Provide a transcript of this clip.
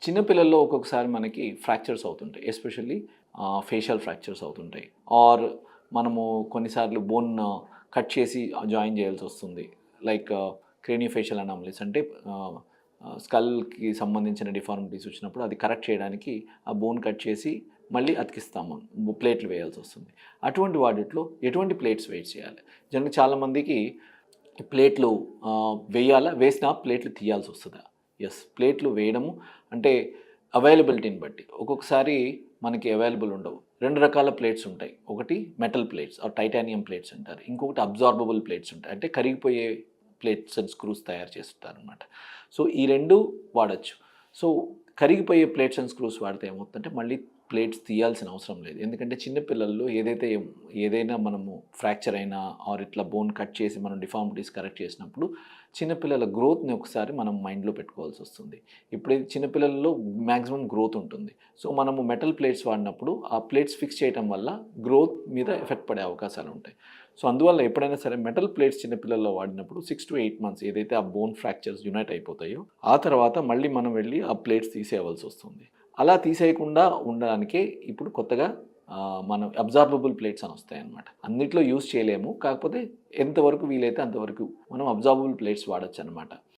చిన్నపిల్లల్లో ఒక్కొక్కసారి మనకి ఫ్రాక్చర్స్ అవుతుంటాయి. ఎస్పెషల్లీ ఫేషియల్ ఫ్రాక్చర్స్ అవుతుంటాయి. ఆర్ మనము కొన్నిసార్లు బోన్ కట్ చేసి జాయిన్ చేయాల్సొస్తుంది. లైక్ క్రేనియోఫేషియల్ అనామలీస్ అంటే స్కల్‌కి సంబంధించిన డిఫార్మిటీస్ వచ్చినప్పుడు అది కరెక్ట్ చేయడానికి ఆ బోన్ కట్ చేసి మళ్ళీ అతికిస్తాం మనం. ప్లేట్లు వేయాల్సొస్తుంది. అటువంటి వాటిట్లో ఎటువంటి ప్లేట్స్ వెయిట్ చేయాలి? జనరల్‌గా చాలామందికి ప్లేట్లు వేయాలా? వేసినా ప్లేట్లు తీయాల్సొస్తదా? యెస్. ప్లేట్లు వేయడము అంటే అవైలబిలిటీని బట్టి. ఒక్కొక్కసారి మనకి అవైలబుల్ ఉండవు. 2 రకాల ప్లేట్స్ ఉంటాయి. ఒకటి metal plates or titanium plates అంటారు. ఇంకొకటి అబ్జార్బబుల్ ప్లేట్స్ ఉంటాయి. అంటే కరిగిపోయే ప్లేట్స్ అండ్ స్క్రూస్ తయారు చేస్తుంటారనమాట. సో, ఈ 2 వాడొచ్చు. సో, కరిగిపోయే ప్లేట్స్ అండ్ స్క్రూస్ వాడితే ఏమవుతుందంటే మళ్ళీ ప్లేట్స్ తీయాల్సిన అవసరం లేదు. ఎందుకంటే చిన్న పిల్లల్లో ఏదైనా మనము ఫ్రాక్చర్ అయినా ఆర్ ఇట్లా బోన్ కట్ చేసి మనం డిఫార్మిటీస్ కరెక్ట్ చేసినప్పుడు చిన్నపిల్లల గ్రోత్‌ని ఒకసారి మనం మైండ్‌లో పెట్టుకోవాల్సొస్తుంది. ఇప్పుడైతే చిన్నపిల్లల్లో మాక్సిమం గ్రోత్ ఉంటుంది. సో, మనము మెటల్ ప్లేట్స్ వాడినప్పుడు ఆ ప్లేట్స్ ఫిక్స్ చేయటం వల్ల గ్రోత్ మీద ఎఫెక్ట్ పడే అవకాశాలుంటాయి. సో, అందువల్ల ఎప్పుడైనా సరే మెటల్ ప్లేట్స్ చిన్నపిల్లల్లో వాడినప్పుడు 6-8 మంత్స్ ఏదైతే ఆ బోన్ ఫ్రాక్చర్స్ యునైట్ అయిపోతాయో, ఆ తర్వాత మళ్ళీ మనం వెళ్లి ఆ ప్లేట్స్ తీసేయవలసొస్తుంది. అలా తీసేయకుండా ఉండడానికే ఇప్పుడు కొత్తగా మనం అబ్జార్బబుల్ ప్లేట్స్ అని వస్తాయన్నమాట. అన్నిట్లో యూజ్ చేయలేము. కాకపోతే ఎంతవరకు వీలైతే అంతవరకు మనం అబ్జార్బబుల్ ప్లేట్స్ వాడొచ్చనమాట.